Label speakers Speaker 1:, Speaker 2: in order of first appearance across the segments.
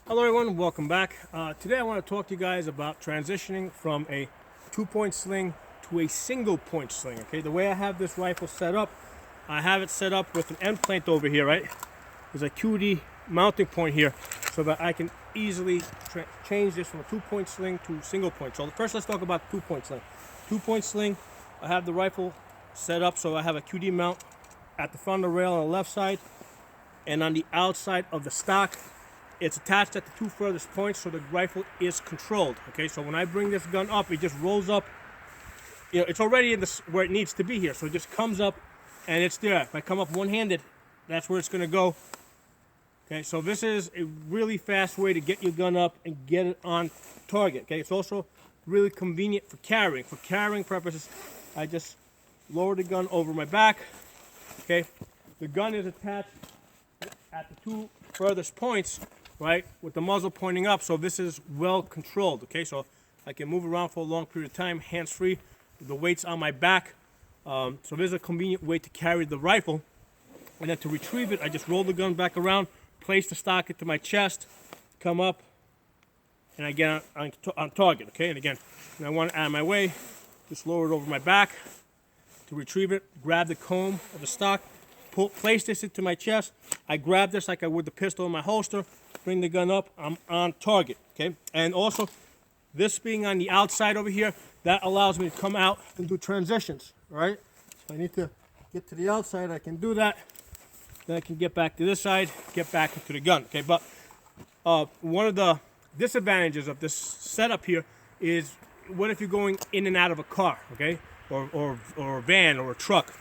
Speaker 1: Hello everyone, welcome back. Today I want to talk to you guys about transitioning from a 2-point sling to a single point sling. Okay, the way I have this rifle set up, I have it set up with an end plate over here, right? There's a QD mounting point here so that I can easily change this from a 2-point sling to single point. So first let's talk about 2-point sling. 2-point sling, I have the rifle set up so I have a QD mount at the front of the rail on the left side, and on the outside of the stock it's attached at the two furthest points so the rifle is controlled. Okay, so when I bring this gun up, it just rolls up. You know, it's already in this where it needs to be here, so it just comes up and it's there. If I come up one-handed, that's where it's going to go. Okay, so this is a really fast way to get your gun up and get it on target. Okay, it's also really convenient for carrying. For carrying purposes, I just lower the gun over my back. Okay, the gun is attached at the two furthest points, right, with the muzzle pointing up, so this is well controlled. Okay, so I can move around for a long period of time, hands-free. The weight's on my back, so there's a convenient way to carry the rifle. And then to retrieve it, I just roll the gun back around, place the stock into my chest, come up, and I get on target. Okay, and again, when I want it out of my way, just lower it over my back. To retrieve it, grab the comb of the stock, place this into my chest. I grab this like I would the pistol in my holster, bring the gun up, I'm on target. Okay, and also this being on the outside over here, that allows me to come out and do transitions. All right, so I need to get to the outside, I can do that. Then I can get back to this side, get back into the gun. Okay, but one of the disadvantages of this setup here is, what if you're going in and out of a car, okay, or a van or a truck?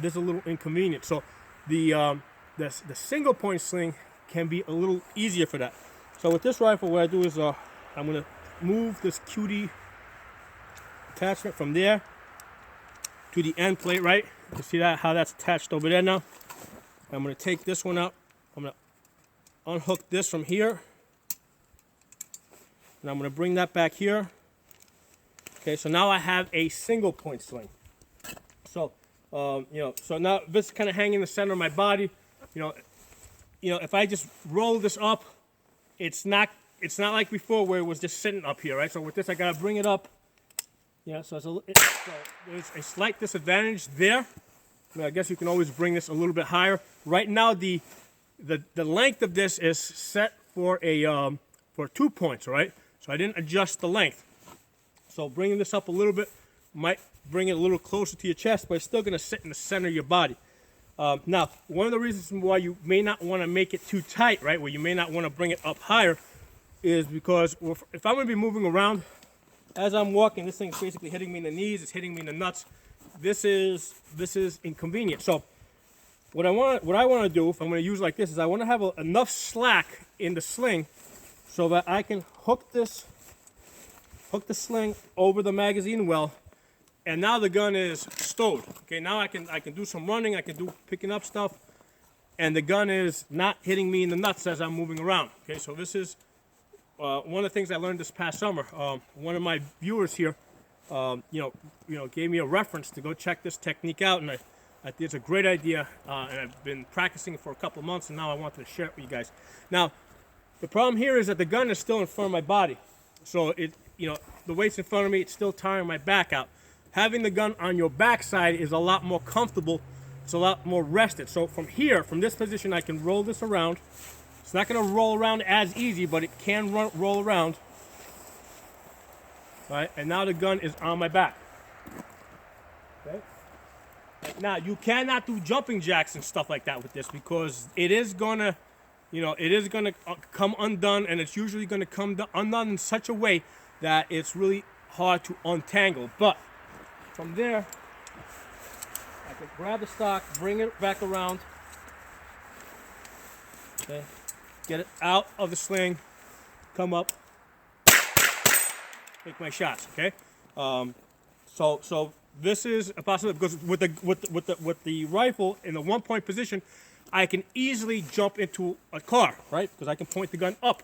Speaker 1: This is a little inconvenient. So the single point sling can be a little easier for that. So with this rifle, what I do is I'm going to move this QD attachment from there to the end plate, right? You see that, how that's attached over there now? I'm going to take this one out. I'm going to unhook this from here. And I'm going to bring that back here. Okay, so now I have a single point sling. So so now this is kind of hanging in the center of my body. You know, if I just roll this up, it's not like before where it was just sitting up here, right? So with this, I gotta bring it up. Yeah, so there's a slight disadvantage there. I guess you can always bring this a little bit higher. Right now, the length of this is set for for 2 points, right? So I didn't adjust the length. So bringing this up a little bit might bring it a little closer to your chest, but it's still going to sit in the center of your body. Now, one of the reasons why you may not want to make it too tight, right, where you may not want to bring it up higher, is because if I'm going to be moving around, as I'm walking, this thing's basically hitting me in the knees, it's hitting me in the nuts. This is inconvenient. So what I want to do, if I'm going to use it like this, is I want to have enough slack in the sling so that I can hook the sling over the magazine well. And now the gun is stowed. Okay, now I can do some running, I can do picking up stuff, and the gun is not hitting me in the nuts as I'm moving around. Okay, so this is one of the things I learned this past summer. One of my viewers here, gave me a reference to go check this technique out, and I think it's a great idea, and I've been practicing it for a couple of months, and now I wanted to share it with you guys. Now, the problem here is that the gun is still in front of my body, so the weight's in front of me, it's still tiring my back out. Having the gun on your backside is a lot more comfortable. It's a lot more rested. So from here, from this position, I can roll this around. It's not going to roll around as easy, but it can roll around. All right, and now the gun is on my back. Okay. Now you cannot do jumping jacks and stuff like that with this, because it is gonna, come undone, and it's usually going to come undone in such a way that it's really hard to untangle. But from there, I can grab the stock, bring it back around, okay, get it out of the sling, come up, take my shots. Okay, so this is a possibility, because with the rifle in the 1-point position, I can easily jump into a car, right? Because I can point the gun up,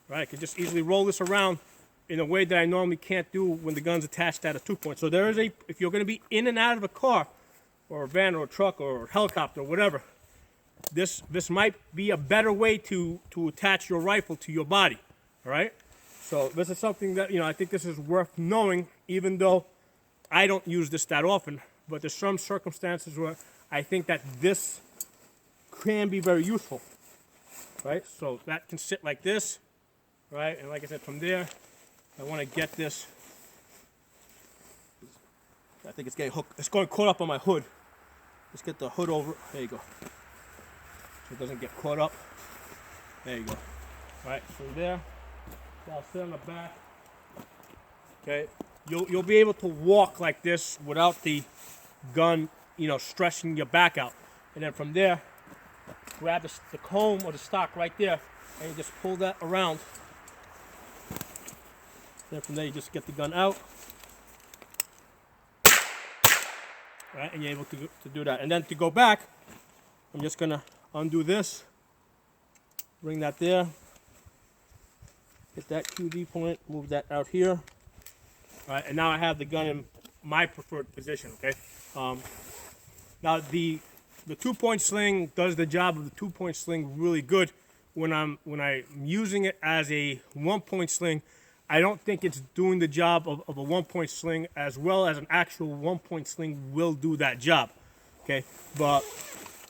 Speaker 1: right? I can just easily roll this around in a way that I normally can't do when the gun's attached at a 2-point. So there is if you're going to be in and out of a car, or a van, or a truck, or a helicopter, or whatever, this might be a better way to attach your rifle to your body. All right. So this is something that, I think this is worth knowing, even though I don't use this that often. But there's some circumstances where I think that this can be very useful, right? So that can sit like this, right? And like I said, from there, I want to get this. I think it's getting hooked. It's going caught up on my hood. Let's get the hood over. There you go. So it doesn't get caught up. There you go. All right, from there, I'll sit on the back. Okay, you'll be able to walk like this without the gun, stretching your back out. And then from there, grab the comb or the stock right there, and you just pull that around. Then from there, you just get the gun out. Right, and you're able to do that. And then to go back, I'm just gonna undo this, bring that there, hit that QD point, move that out here. All right, and now I have the gun in my preferred position. Okay. Now the 2-point sling does the job of the 2-point sling really good. When I'm using it as a 1-point sling, I don't think it's doing the job of a 1-point sling as well as an actual 1-point sling will do that job. Okay, but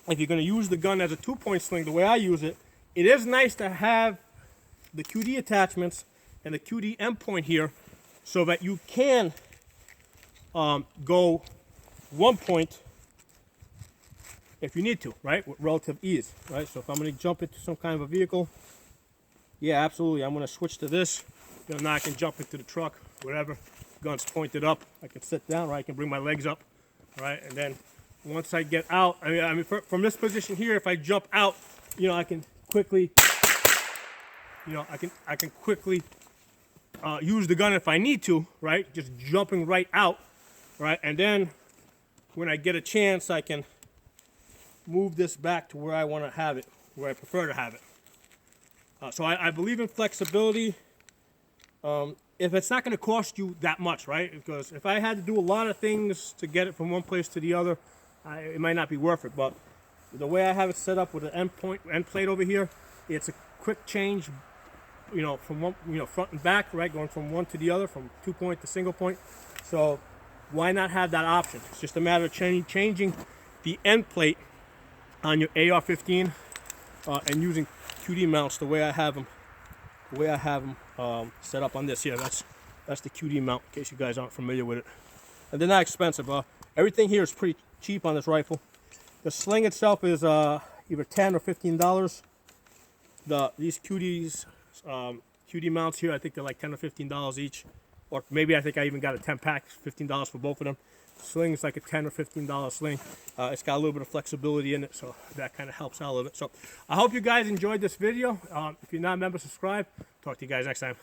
Speaker 1: if you're going to use the gun as a 2-point sling, the way I use it, it is nice to have the QD attachments and the QD endpoint here, so that you can go 1 point if you need to, right, with relative ease, right? So if I'm going to jump into some kind of a vehicle, yeah, absolutely, I'm going to switch to this. Now I can jump into the truck, whatever. Gun's pointed up. I can sit down, right? I can bring my legs up, right? And then once I get out, I mean, from this position here, if I jump out, I can quickly, I can quickly use the gun if I need to, right? Just jumping right out, right? And then when I get a chance, I can move this back to where I want to have it, where I prefer to have it. So I believe in flexibility. If it's not going to cost you that much, right? Because if I had to do a lot of things to get it from one place to the other, it might not be worth it. But the way I have it set up with the end plate over here, it's a quick change, from one, front and back, right? Going from one to the other, from 2-point to single point. So why not have that option? It's just a matter of changing the end plate on your AR-15 and using QD mounts the way I have them. The way I have them set up on this here, that's the QD mount, in case you guys aren't familiar with it. And they're not expensive. Everything here is pretty cheap on this rifle. The sling itself is either $10 or $15. These QD mounts here, I think they're like $10 or $15 each, or maybe I think I even got a 10-pack, $15 for both of them. Sling is like a $10 or $15 sling. It's got a little bit of flexibility in it, so that kind of helps out a little bit. So I hope you guys enjoyed this video. If you're not a member, subscribe. Talk to you guys next time.